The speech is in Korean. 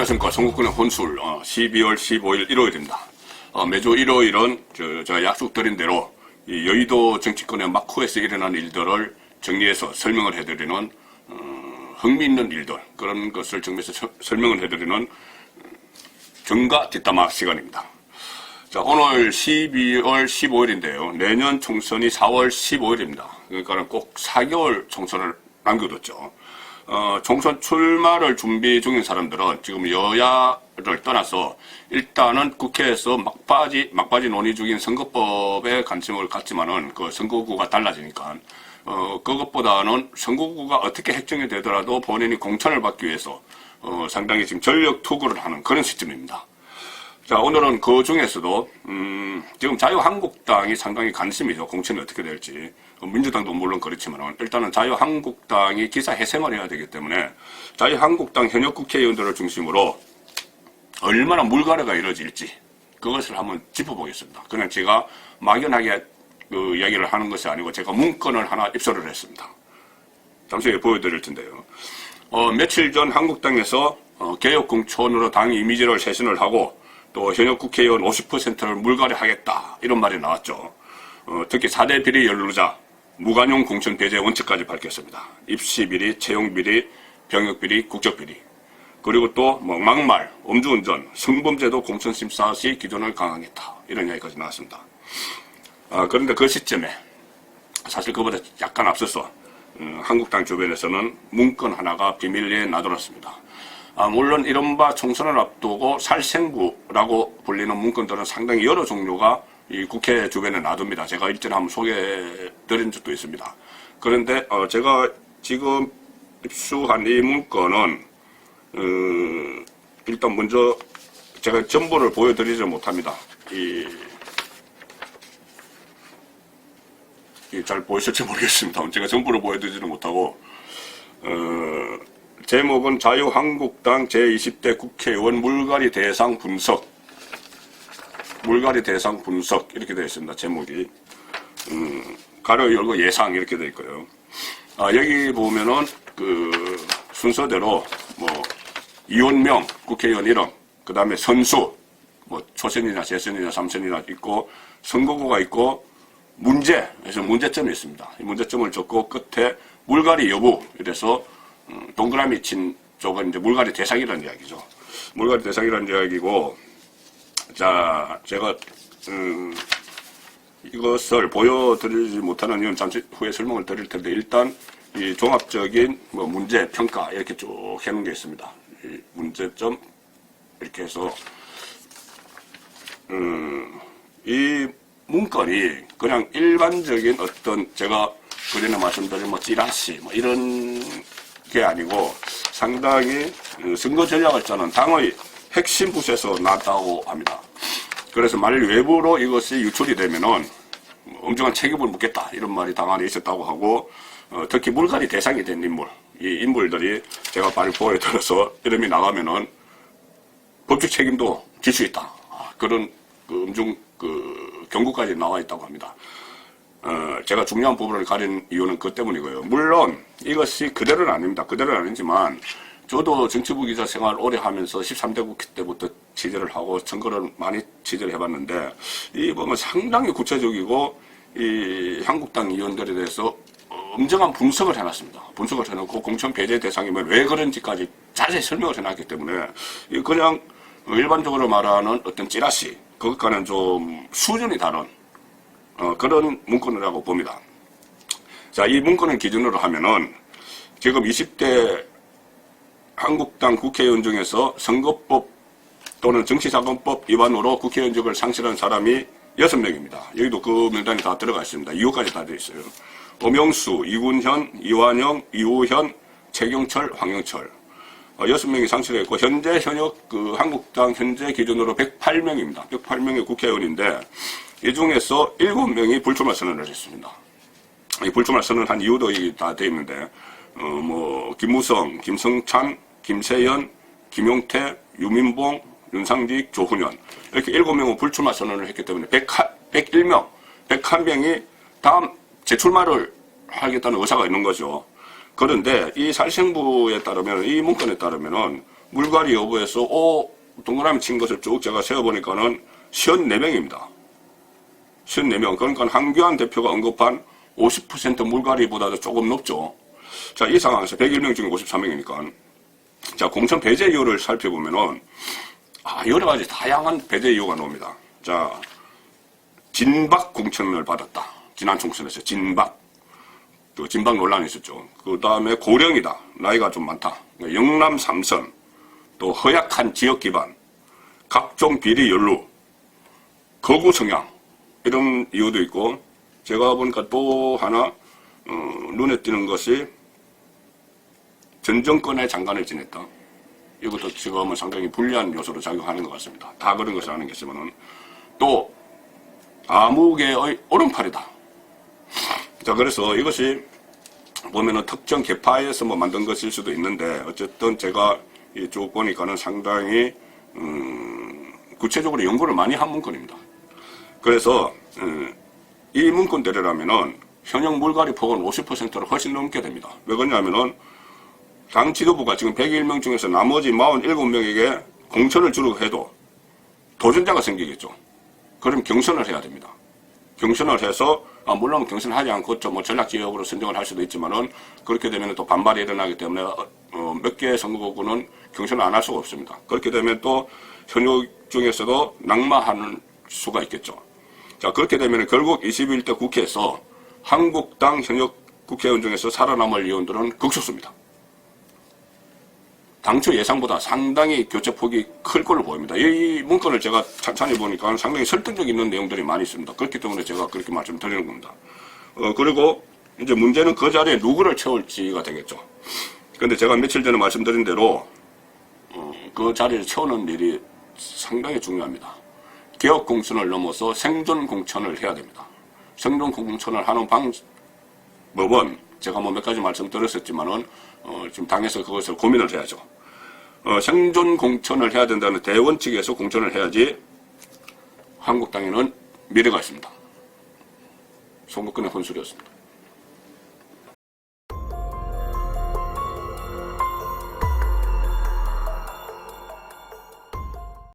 안녕하십니까. 성북군의 혼술 12월 15일 일요일입니다. 매주 일요일은 제가 약속드린 대로 이 여의도 정치권의 마쿠에서 일어난 일들을 정리해서 설명을 해드리는 흥미있는 일들, 그런 것을 정리해서 설명을 해드리는 정가 뒷담화 시간입니다. 자, 오늘 12월 15일인데요. 내년 총선이 4월 15일입니다. 그러니까 꼭 4개월 총선을 남겨뒀죠. 총선 출마를 준비 중인 사람들은 지금 여야를 떠나서 일단은 국회에서 막바지 논의 중인 선거법에 관심을 갖지만은 그 선거구가 달라지니까 그것보다는 선거구가 어떻게 획정이 되더라도 본인이 공천을 받기 위해서 상당히 지금 전력 투구를 하는 그런 시점입니다. 자, 오늘은 그 중에서도 지금 자유한국당이 상당히 관심이죠. 공천이 어떻게 될지. 민주당도 물론 그렇지만 일단은 자유한국당이 기사회생을 해야 되기 때문에 자유한국당 현역 국회의원들을 중심으로 얼마나 물갈이가 이루어질지 그것을 한번 짚어보겠습니다. 그냥 제가 막연하게 그 이야기를 하는 것이 아니고 제가 문건을 하나 입수를 했습니다. 잠시 후에 보여드릴 텐데요. 며칠 전 한국당에서 개혁공천으로 당 이미지를 쇄신을 하고 또 현역 국회의원 50%를 물갈이하겠다 이런 말이 나왔죠. 특히 4대 비리 연루자 무관용 공천 배제 원칙까지 밝혔습니다. 입시 비리, 채용 비리, 병역 비리, 국적 비리, 그리고 또 뭐 막말, 음주운전, 성범죄도 공천 심사 시 기준을 강화하겠다 이런 이야기까지 나왔습니다. 그런데 그 시점에 사실 그보다 약간 앞서서 한국당 주변에서는 문건 하나가 비밀리에 놔둬놨습니다. 물론 이른바 총선을 앞두고 살생부라고 불리는 문건들은 상당히 여러 종류가 이 국회 주변에 놔둡니다. 제가 일전에 한번 소개해드린 적도 있습니다. 그런데 제가 지금 입수한 이 문건은 일단 먼저 제가 전부를 보여드리지 못합니다. 잘 보이실지 모르겠습니다. 제가 전부를 보여드리지는 못하고 제목은 자유한국당 제20대 국회의원 물갈이 대상 분석 이렇게 되어 있습니다. 제목이 가로 열고 예상 이렇게 되어 있고요. 여기 보면은 그 순서대로 뭐 이원명 국회의원 이름, 그 다음에 선수 뭐 초선이나 재선이나 삼선이나 있고 선거구가 있고 문제, 그래서 문제점이 있습니다. 이 문제점을 적고 끝에 물갈이 여부 이래서 동그라미 친 쪽은 이제 물갈이 대상이라는 이야기죠. 물갈이 대상이라는 이야기고, 자, 제가 이것을 보여드리지 못하는 이유는 잠시 후에 설명을 드릴 텐데 일단 이 종합적인 뭐 문제 평가 이렇게 쭉 해놓은 게 있습니다. 이 문제점 이렇게 해서 이 문건이 그냥 일반적인 어떤 제가 그전에 말씀드린 뭐 찌라시 뭐 이런 게 아니고 상당히 선거 전략을 짜는 당의 핵심 부서에서 나왔다고 합니다. 그래서 만일 외부로 이것이 유출이 되면은 엄중한 책임을 묻겠다 이런 말이 당 안에 있었다고 하고 특히 물갈이 대상이 된 인물, 이 인물들이 제가 발표에 들어서 이름이 나가면은 법적 책임도 질 수 있다. 그런 엄중 경고까지 나와 있다고 합니다. 제가 중요한 부분을 가린 이유는 그 때문이고요. 물론 이것이 그대로는 아닙니다. 그대로는 아니지만 저도 정치부 기자 생활 오래 하면서 13대 국회 때부터 취재를 하고 선거를 많이 취재를 해봤는데 이 보면 상당히 구체적이고 이 한국당 의원들에 대해서 엄정한 분석을 해놨습니다. 분석을 해놓고 공천 배제 대상이면 왜 그런지까지 자세히 설명을 해놨기 때문에 그냥 일반적으로 말하는 어떤 찌라시 그것과는 좀 수준이 다른 그런 문건이라고 봅니다. 자, 이 문건을 기준으로 하면은 지금 20대 한국당 국회의원 중에서 선거법 또는 정치자금법 위반으로 국회의원직을 상실한 사람이 6명입니다. 여기도 그 명단이 다 들어가 있습니다. 이유까지 다 되어 있어요. 엄영수, 이군현, 이완영, 이우현, 최경철, 황영철 6명이 상실했고 현재 현역 한국당 현재 기준으로 108명입니다. 108명의 국회의원인데 이 중에서 7명이 불출마 선언을 했습니다. 이 불출마 선언한 이유도 다 되어 있는데 뭐 김무성, 김성찬, 김세연, 김용태, 유민봉, 윤상직, 조훈현 이렇게 7명은 불출마 선언을 했기 때문에 101명, 101명이 다음 재출마를 하겠다는 의사가 있는 거죠. 그런데 이 살생부에 따르면 이 문건에 따르면은 물갈이 여부에서 동그라미 친 것을 쭉 제가 세어보니까는 54명입니다. 54명. 그러니까 한교안 대표가 언급한 50% 물갈이보다도 조금 높죠. 자, 이 상황에서 101명 중에 53명이니까. 자, 공천 배제 이유를 살펴보면은, 여러 가지 다양한 배제 이유가 나옵니다. 자, 진박 공천을 받았다. 지난 총선에서 진박. 또 진박 논란이 있었죠. 그 다음에 고령이다. 나이가 좀 많다. 영남 3선. 또 허약한 지역 기반. 각종 비리 연루. 거구 성향. 이런 이유도 있고, 제가 보니까 또 하나, 눈에 띄는 것이 전 정권의 장관을 지냈다. 이것도 지금은 상당히 불리한 요소로 작용하는 것 같습니다. 다 그런 것을 아는겠지만은, 또, 암흑의 오른팔이다. 자, 그래서 이것이 보면은 특정 계파에서 뭐 만든 것일 수도 있는데, 어쨌든 제가 쭉 보니까는 상당히, 구체적으로 연구를 많이 한 문건입니다. 그래서, 이 문건대로라면은 현역 물갈이 폭은 50%를 훨씬 넘게 됩니다. 왜 그러냐면은, 당 지도부가 지금 101명 중에서 나머지 47명에게 공천을 주려고 해도 도전자가 생기겠죠. 그럼 경선을 해야 됩니다. 경선을 해서, 물론 경선하지 않고 뭐 전략지역으로 선정을 할 수도 있지만은, 그렇게 되면 또 반발이 일어나기 때문에, 몇 개의 선거구는 경선을 안 할 수가 없습니다. 그렇게 되면 또 현역 중에서도 낙마하는 수가 있겠죠. 자, 그렇게 되면 결국 21대 국회에서 한국당 현역 국회의원 중에서 살아남을 의원들은 극소수입니다. 당초 예상보다 상당히 교체폭이 클 걸로 보입니다. 이 문건을 제가 찬찬히 보니까 상당히 설득력 있는 내용들이 많이 있습니다. 그렇기 때문에 제가 그렇게 말씀드리는 겁니다. 그리고 이제 문제는 그 자리에 누구를 채울지가 되겠죠. 근데 제가 며칠 전에 말씀드린 대로, 그 자리를 채우는 일이 상당히 중요합니다. 개혁 공천을 넘어서 생존 공천을 해야 됩니다. 생존 공천을 하는 방법은 제가 뭐 몇 가지 말씀드렸었지만은, 지금 당에서 그것을 고민을 해야죠. 생존 공천을 해야 된다는 대원칙에서 공천을 해야지 한국당에는 미래가 있습니다. 송국근의 혼술이었습니다.